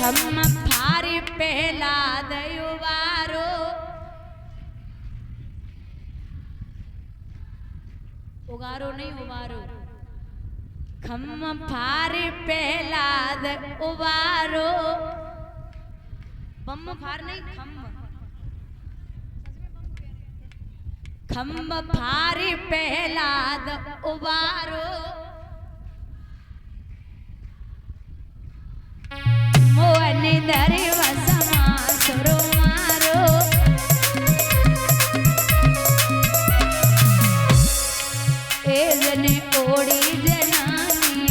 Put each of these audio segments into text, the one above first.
खम फारी पहला दयुवारो उगारो नहीं उबारो खम फारी पहला उबारो बम फार नहीं खम फारी पहला उबारो मोहन धरे वसमा सुरो मारो ए जने ओड़ी जनानी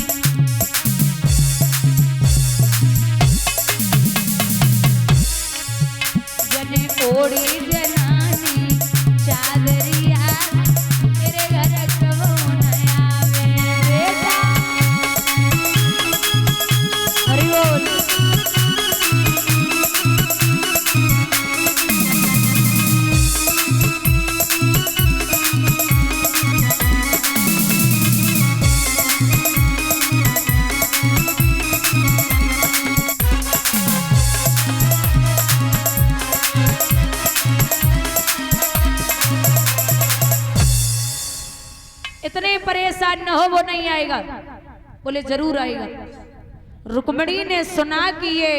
जने ओड़ी जनानी चादरिया तेरे घर कबो न आवे बेटा हरि बोल। इतने परेशान न हो वो नहीं आएगा। बोले जरूर आएगा। रुक्मिणी ने सुना कि ये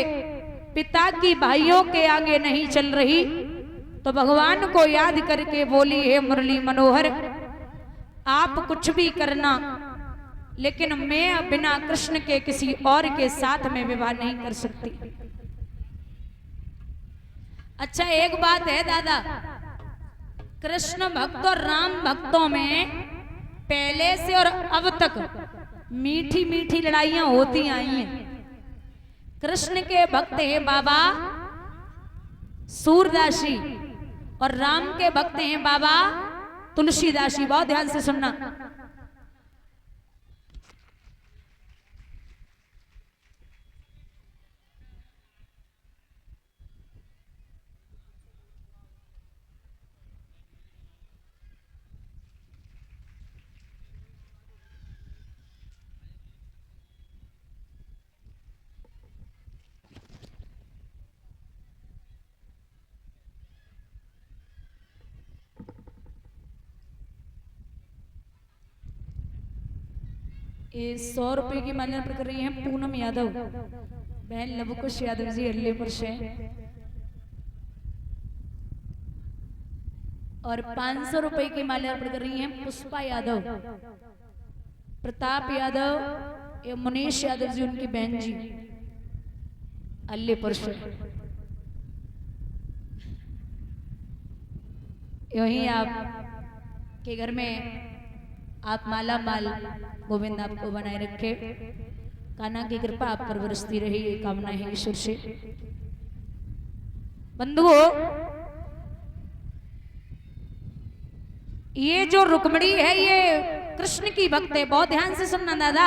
पिता की भाइयों के आगे नहीं चल रही तो भगवान को याद करके बोली हे मुरली मनोहर आप कुछ भी करना लेकिन मैं बिना कृष्ण के किसी और के साथ में विवाह नहीं कर सकती। अच्छा एक बात है दादा, कृष्ण भक्त और राम भक्तों में पहले से और अब तक मीठी मीठी लड़ाइयां होती आई हैं। कृष्ण के भक्त हैं बाबा सूरदासी और राम के भक्त हैं बाबा तुलसीदासी। बहुत ध्यान से सुनना। ये 100 रुपए की माल्यार्पण कर रही हैं पूनम यादव, बहन लवकुश यादव जी अल्लेपुर से। और 500 रुपए की माल्यार्पण कर रही हैं पुष्पा यादव, प्रताप यादव, मुनीश यादव जी उनकी बहन जी अल्लेपुर से। यही आप के घर में आप माला माल गोविंद आपको बनाए रखे, कान्हा की कृपा आप पर बरसती रही, ये कामना है ईश्वर से। बंधुओं ये जो रुक्मिणी है ये कृष्ण की भक्त है। बहुत ध्यान से सुनना दादा।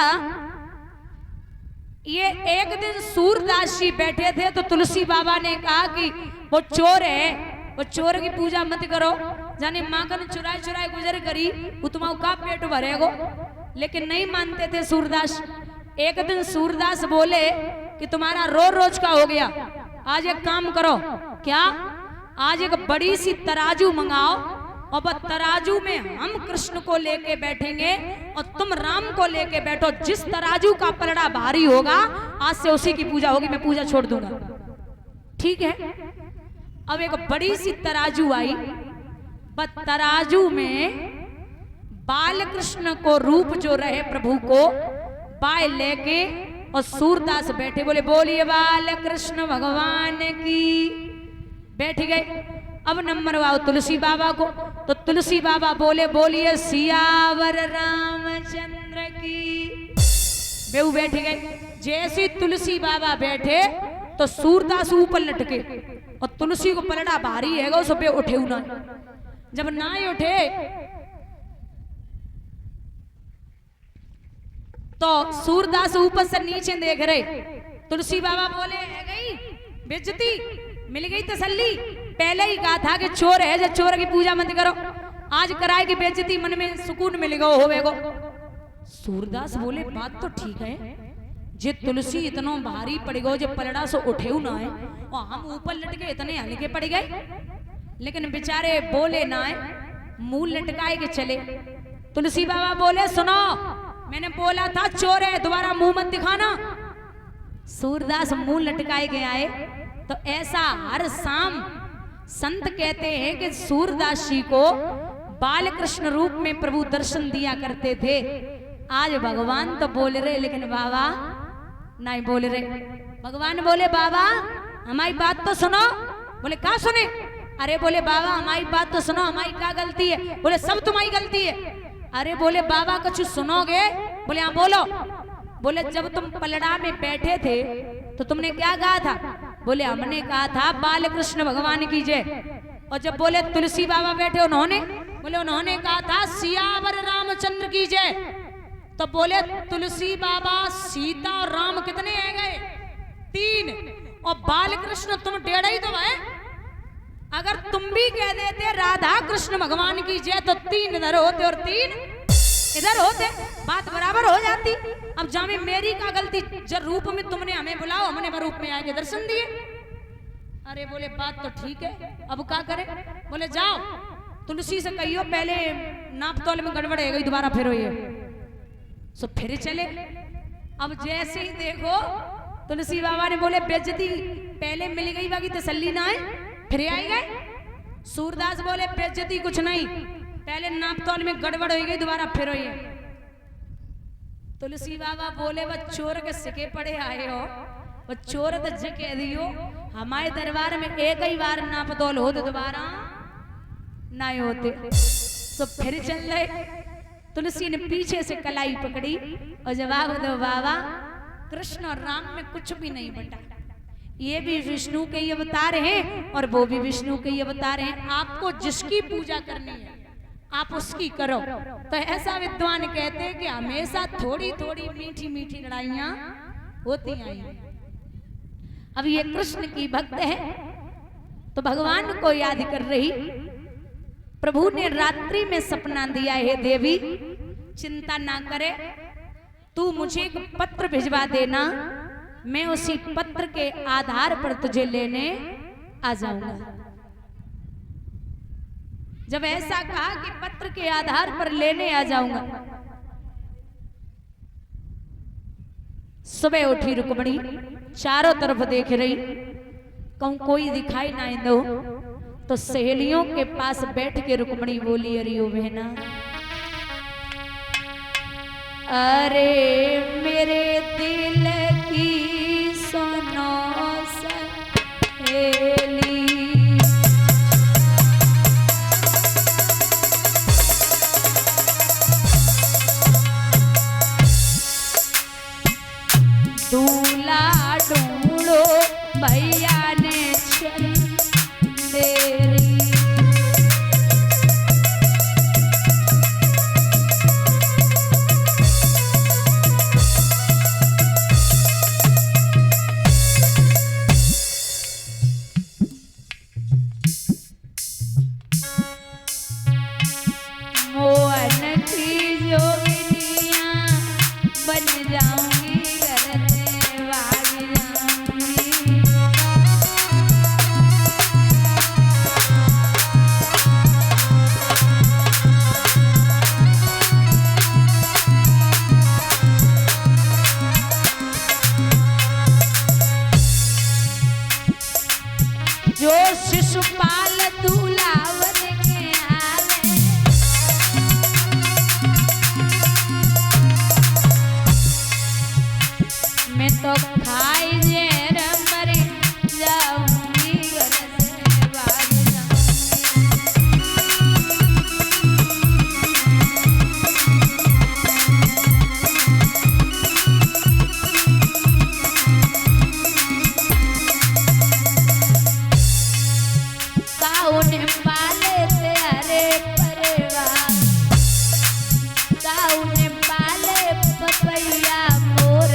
ये एक दिन सूरदास जी बैठे थे तो तुलसी बाबा ने कहा कि वो चोर है, वो चोर की पूजा मत करो, जाने माखन चुराए चुराए गुजर करी उतमा का पेट भरेगो। लेकिन नहीं मानते थे सूरदास। एक दिन सूरदास बोले कि तुम्हारा रोज का हो गया, आज एक काम करो, क्या आज एक बड़ी सी तराजू मंगाओ और बस तराजू में हम कृष्ण को लेके बैठेंगे और तुम राम को लेके बैठो। जिस तराजू का पलड़ा भारी होगा आज से उसी की पूजा होगी, मैं पूजा छोड़ दूंगा। ठीक है। अब एक बड़ी सी तराजू आई, बस तराजू में बाल कृष्ण को रूप जो रहे प्रभु को बाय लेके और सूरदास बैठे, बोले बोलिए बाल कृष्ण भगवान की। बैठ गए। अब नंबर वाओ तुलसी बाबा को, तो तुलसी बाबा बोले बोलिए सियावर रामचंद्र की। बेऊ बैठ गए। जैसे तुलसी बाबा बैठे तो सूरदास ऊपर लटके और तुलसी को पलड़ा भारी है उस पे उठे ना। जब ना उठे तो सूरदास ऊपर से नीचे देख रहे। तुलसी बाबा बोले है गई बेइज्जती, मिल गई तसल्ली। पहले ही कहा था कि चोर है, जब चोर की पूजा मत करो, आज कराए की बेइज्जती, मन में सुकून मिलेगा होवेगो। सूरदास बोले बात तो ठीक है, जे तुलसी इतना भारी पड़ गयो जे पलड़ा से उठे ना है और हम ऊपर लटके इतने हल्के पड़ गए, लेकिन बेचारे बोले ना है, मुंह लटकाए के चले। तुलसी बाबा बोले सुनो, मैंने बोला था चोर है, दोबारा मुंह मत दिखाना। सूरदास मुंह लटकाए के आए। तो ऐसा हर शाम संत कहते हैं कि सूरदास जी को बाल कृष्ण रूप में प्रभु दर्शन दिया करते थे। आज भगवान तो बोल रहे लेकिन बाबा नहीं बोल रहे। भगवान बोले बाबा हमारी बात तो सुनो। बोले क्या सुने? अरे बोले बाबा हमारी बात तो सुनो, हमारी क्या गलती है? बोले सब तुम्हारी गलती है। अरे बोले बाबा कुछ सुनोगे? बोले हाँ बोलो। बोले जब तुम पलड़ा में बैठे थे तो तुमने क्या कहा था? बोले हमने कहा था बाल कृष्ण भगवान की जय। और जब बोले तुलसी बाबा बैठे उन्होंने, बोले उन्होंने कहा था सियावर रामचंद्र की जय। तो बोले तुलसी बाबा सीता और राम कितने आ गए? 3। और बाल कृष्ण तुम 1.5 ही तो है। अगर तुम भी कह देते राधा कृष्ण भगवान की जय तो 3 इधर होते और 3 इधर होते, बात बराबर हो जाती। अब जामे मेरी क्या गलती? जब रूप में तुमने हमें बुलाओ, हमने रूप में आके दर्शन दिए। अरे बोले बात तो ठीक है, अब क्या करें? बोले जाओ तुलसी से कहियो पहले नाप तोल में गड़बड़ है गई, दोबारा फिर ये सो फिर चले। अब जैसे ही देखो तुलसी बाबा ने बोले बेइज्जती पहले मिल गई, बाकी तसल्ली ना है, फिर आई गए। सूरदास बोले बेइज्जती कुछ नहीं, पहले नाप तोल में गड़बड़ हो गई, दोबारा फिर हुई। तुलसी बाबा बोले वो चोर के सिके पड़े आए हो, वो चोर तो कह दियो हमारे दरबार में एक ही बार नाप तोल हो तो दोबारा नहीं होते। तो फिर चल रहे। तुलसी ने पीछे से कलाई पकड़ी और जवाब दो बाबा कृष्ण और राम में कुछ भी नहीं बटा, ये भी विष्णु के ही अवतार हैं और वो भी विष्णु के ही अवतार हैं। आपको जिसकी पूजा करनी है आप उसकी करो। तो ऐसा विद्वान कहते हैं कि हमेशा थोड़ी थोड़ी मीठी मीठी लड़ाइयां होती आई। अब ये कृष्ण की भक्त है तो भगवान को याद कर रही। प्रभु ने रात्रि में सपना दिया है देवी चिंता ना करे, तू मुझे एक पत्र भिजवा देना, मैं उसी पत्र के आधार पर तुझे लेने आ जाऊंगा। जब ऐसा कहा कि पत्र के आधार पर लेने आ जाऊंगा, सुबह उठी रुक्मणी, चारों तरफ देख रही, कहूं कोई दिखाई ना दो। तो सहेलियों के पास बैठ के रुक्मणी बोली अरे ओ बहना, अरे मेरे दिल की सुनो सहेली, दूल्हा ढूंढो भैया ने तेरी। मोहन की जोगिनिया बन जाऊंगी, घर से भाग जाऊंगी। जो शिशुपाल दूल्हा बन के आवे, मैं तो खाई जेर मर जाऊंगी, घर से भाग जाऊंगी। काउन पाले तेरे परिवार, काउन पाले पपैया मोर,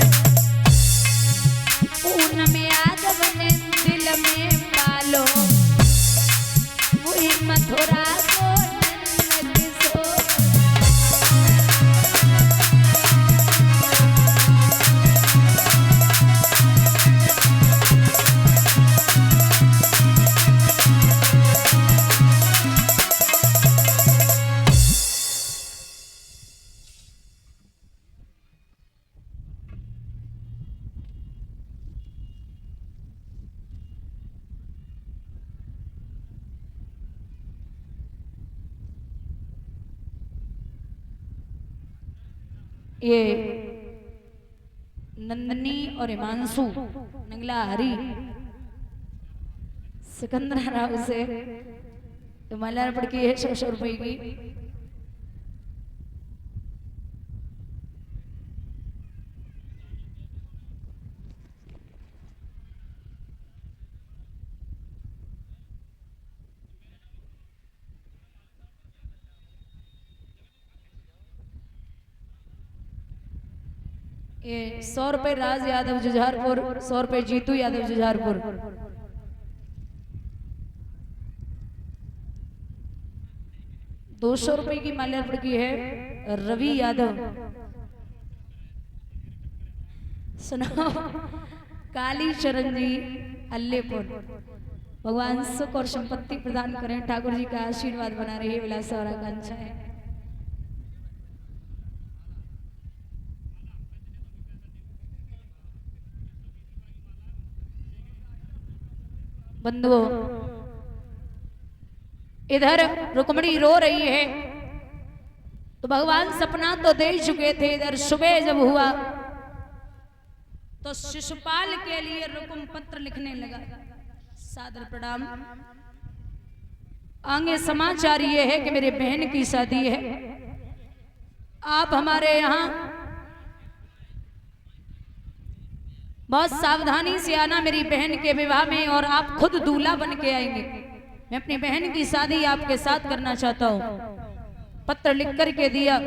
ये नंदनी और हिमांशु नंगला हरी सिकंदर राव से तो माल्यार्पण पड़ की है 100 रुपए की। ये 100 रुपए राज यादव जुझारपुर, 100 रुपए जीतू यादव जुझारपुर। ₹200 की माल्यार्पण की है रवि यादव। सुनो काली चरण जी अल्लेपुर। भगवान सुख और संपत्ति प्रदान करें, ठाकुर जी का आशीर्वाद बना रहे, विलास और आकांक्षा है। बंधुओं इधर रुक्मणी रो रही है तो भगवान सपना तो दे चुके थे। इधर सुबह जब हुआ तो शिशुपाल के लिए रुकुम पत्र लिखने लगा। सादर प्रणाम। आगे समाचार ये है कि मेरे बहन की शादी है, आप हमारे यहाँ बहुत सावधानी से आना मेरी बहन के विवाह में, और आप खुद दूल्हा बन के आएंगे। मैं अपनी बहन की शादी आपके साथ करना चाहता हूं। पत्र लिख कर के दिया।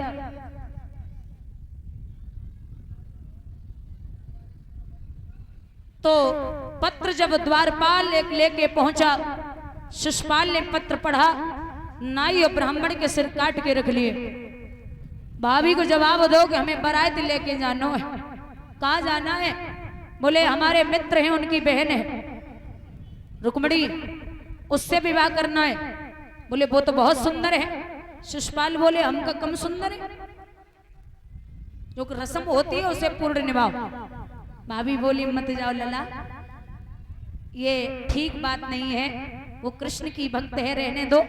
तो पत्र जब द्वारपाल लेके पहुंचा, शिशुपाल ने पत्र पढ़ा, नाई और ब्राह्मण के सिर काट के रख लिए। भाभी को जवाब दो कि हमें बारात लेके जाना है। कहाँ जाना है? बोले हमारे मित्र हैं, उनकी बहन है रुक्मणी, उससे विवाह करना है। बोले वो तो बहुत सुंदर है। शिशुपाल बोले हमका कम सुंदर है, जो रस्म होती है उसे पूर्ण निभाओ। भाभी बोली मत जाओ लला, ये ठीक बात नहीं है, वो कृष्ण की भक्त है, रहने दो।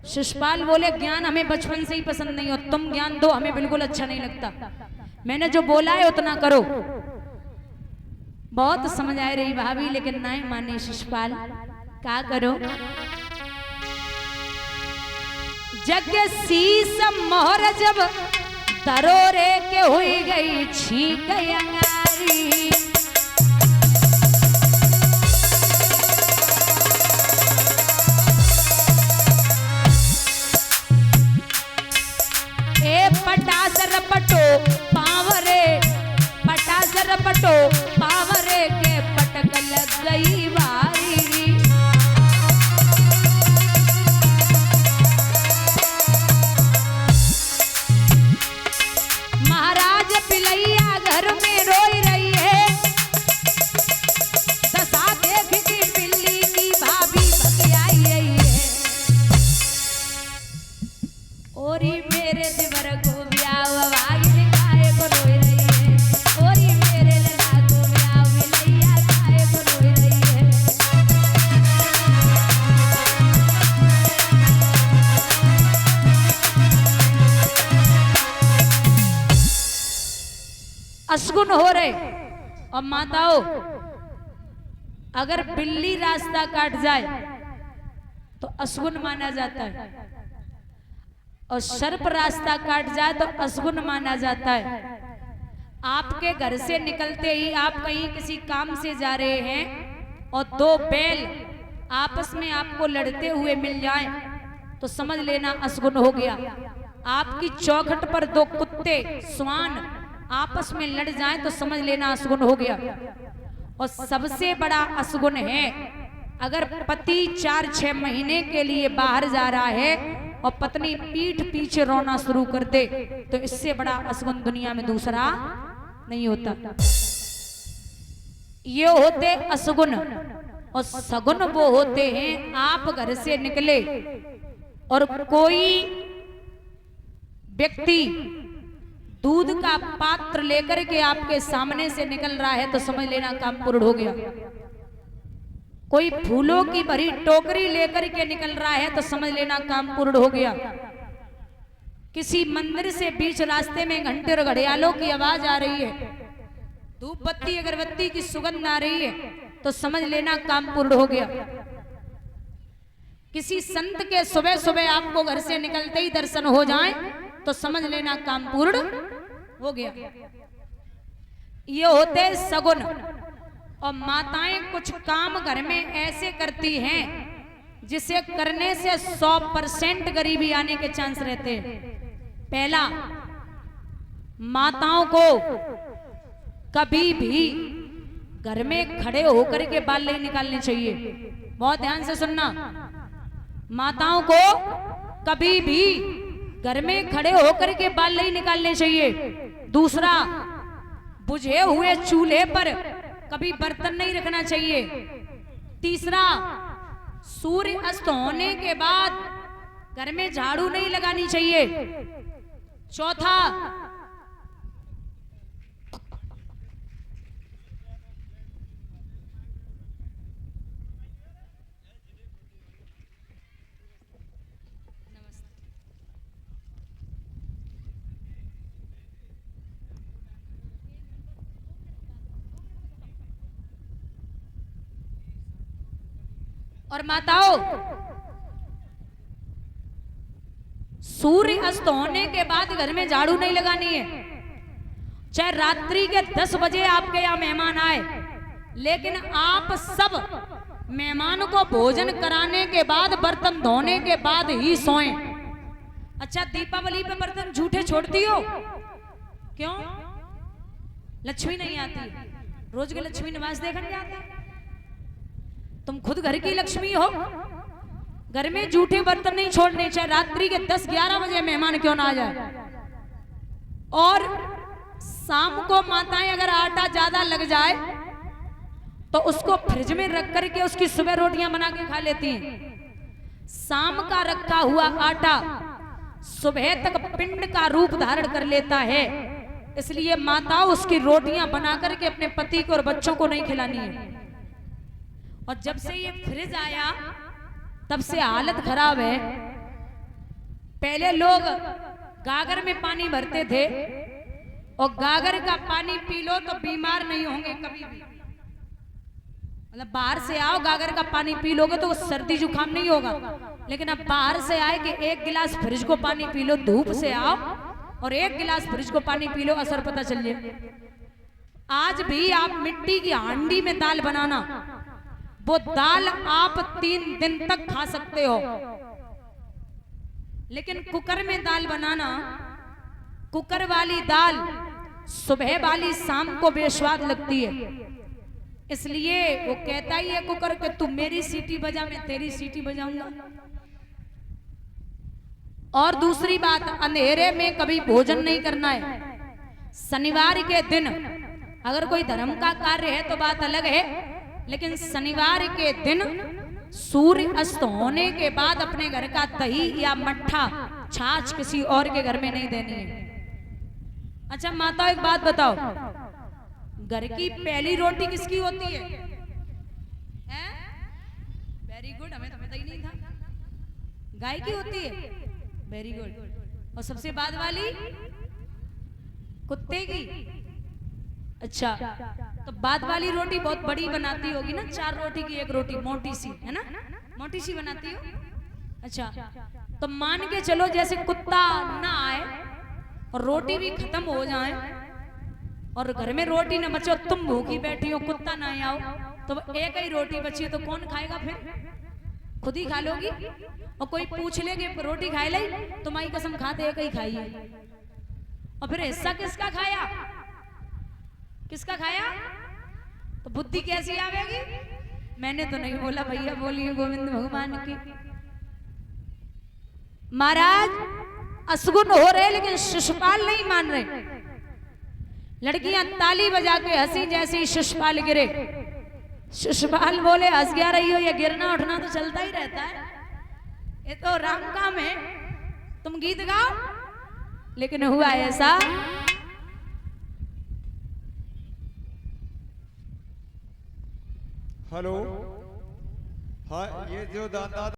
शिशुपाल बोले ज्ञान हमें बचपन से ही पसंद नहीं, और तुम ज्ञान दो हमें बिल्कुल अच्छा नहीं लगता। मैंने जो बोला है उतना करो। बहुत समझ आ रही भाभी, लेकिन नहीं माने शिशुपाल। क्या करो? जग शीस मोहर जब दरोरे के हुई गई छीक अंगारी। ए पटासर पटो पावरे, पटासर पटो पावरे के पटक लग गई वारी। महाराज पिलैया घर में रोई रही है, दशा देख के बिल्ली की भाभी भगियाई रही है। ओरी मेरे दिवर को ब्याह वाई गाय को रोई रही है। ओरी मेरे लला को ब्याह मिलैया गाय को रोई रही है। अशगुन हो रहे। और माताओं, अगर बिल्ली रास्ता काट जाए तो अशगुन माना जाता है, और सर्प रास्ता काट जाए तो अशगुन माना जाता है। आपके घर से निकलते ही आप कहीं किसी काम से जा रहे हैं और दो बैल आपस में आपको लड़ते हुए मिल जाएं तो समझ लेना अशगुन हो गया। आपकी चौखट पर दो कुत्ते श्वान आपस में लड़ जाएं तो समझ लेना अशगुन हो गया। और सबसे बड़ा अशगुन है अगर पति 4-6 महीने के लिए बाहर जा रहा है और पत्नी पीठ पीछे रोना शुरू कर दे, तो इससे बड़ा अशगुन दुनिया में दूसरा नहीं होता। ये होते अशगुन। और सगुन वो होते हैं आप घर से निकले और कोई व्यक्ति दूध का पात्र लेकर के आपके सामने से निकल रहा है तो समझ लेना काम पूर्ण हो गया। कोई फूलों की भरी टोकरी लेकर के निकल रहा है तो समझ लेना काम पूर्ण हो गया। किसी मंदिर से बीच रास्ते में घंटे और घड़ियालों की आवाज आ रही है, धूप बत्ती अगरबत्ती की सुगंध आ रही है, तो समझ लेना काम पूर्ण हो गया। किसी संत के सुबह सुबह आपको घर से निकलते ही दर्शन हो जाएं तो समझ लेना काम पूर्ण हो गया। ये होते सगुन। और माताएं कुछ काम घर में ऐसे करती हैं जिसे करने से 100% गरीबी आने के चांस रहते हैं। पहला, माताओं को कभी भी घर में खड़े होकर के बाल नहीं निकालने चाहिए। बहुत ध्यान से सुनना, माताओं को कभी भी घर में खड़े होकर के बाल नहीं निकालने चाहिए। दूसरा, बुझे हुए चूल्हे पर कभी बर्तन नहीं रखना चाहिए। तीसरा, सूर्य अस्त होने के बाद घर में झाड़ू नहीं लगानी चाहिए। चौथा, और माताओं, सूर्य अस्त होने के बाद घर में झाड़ू नहीं लगानी है। चाहे रात्रि के 10 बजे आपके यहाँ मेहमान आए, लेकिन आप सब मेहमान को भोजन कराने के बाद, बर्तन धोने के बाद ही सोएं। अच्छा, दीपावली पे बर्तन झूठे छोड़ती हो क्यों? लक्ष्मी नहीं आती? रोज के लक्ष्मी निवास देखने जाते? तुम खुद घर की लक्ष्मी हो। घर में जूठे बर्तन नहीं छोड़ने, चाहे रात्रि के 10-11 बजे मेहमान क्यों ना आ जाए। और शाम को माताएं अगर आटा ज्यादा लग जाए तो उसको फ्रिज में रख करके उसकी सुबह रोटियां बना के खा लेती हैं। शाम का रखा हुआ आटा सुबह तक पिंड का रूप धारण कर लेता है, इसलिए माताओं उसकी रोटियां बना करके अपने पति को और बच्चों को नहीं खिलानी है। और जब से ये फ्रिज आया तब से हालत खराब है। पहले लोग गागर में पानी भरते थे और गागर का पानी पी लो तो बीमार नहीं होंगे कभी भी। मतलब बाहर से आओ, गागर का पानी पी लोगे तो सर्दी जुकाम नहीं होगा। लेकिन अब बाहर से आए कि एक गिलास फ्रिज को पानी पी लो, धूप से आओ और एक गिलास फ्रिज को पानी पी लो, असर पता चल जाए। आज भी आप मिट्टी की हांडी में दाल बनाना, वो दाल आप 3 दिन तक खा सकते हो। लेकिन कुकर में दाल बनाना, कुकर वाली दाल सुबह वाली शाम को बेस्वाद लगती है। इसलिए वो कहता ही है कुकर के, तू मेरी सीटी बजा, मैं तेरी सीटी बजाऊंगा। और दूसरी बात, अंधेरे में कभी भोजन नहीं करना है। शनिवार के दिन अगर कोई धर्म का कार्य है तो बात अलग है, लेकिन शनिवार के दिन सूर्य अस्त होने के बाद अपने घर का दही या मट्ठा, छाछ किसी और के घर में नहीं देनी है। अच्छा माता, एक बात बताओ, घर की पहली रोटी किसकी होती है? वेरी गुड, हमें तो पता ही नहीं था। गाय की होती है? Very good. और सबसे बाद वाली कुत्ते की? अच्छा, तो बाद वाली रोटी बहुत बड़ी बनाती होगी ना, 4 रोटी की 1 रोटी, मोटी सी, है ना? मोटी सी बनाती हो। अच्छा, तो मान के चलो जैसे कुत्ता ना आए और रोटी भी खत्म हो जाए और घर में रोटी ना बचे, तुम भूखी बैठी हो, कुत्ता ना आओ, तो एक ही रोटी बची तो कौन खाएगा? फिर खुद ही खा लोगी। और कोई पूछ ले कि रोटी खाए ली, तुम्हारी कसम खाते एक ही खाई है। और फिर हिस्सा किसका खाया? किसका खाया? तो बुद्धि कैसी आवेगी? मैंने तो नहीं बोला भैया, बोलिए गोविंद भगवान की। महाराज असगुन हो रहे लेकिन शिशुपाल नहीं मान रहे। लड़कियां ताली बजा के हंसी जैसे ही शिशुपाल गिरे। शिशुपाल बोले, हंस गया रही हो, ये गिरना उठना तो चलता ही रहता है, ये तो राम काम है, तुम गीत गाओ। लेकिन हुआ ऐसा, हेलो, हाँ, ये जो दादा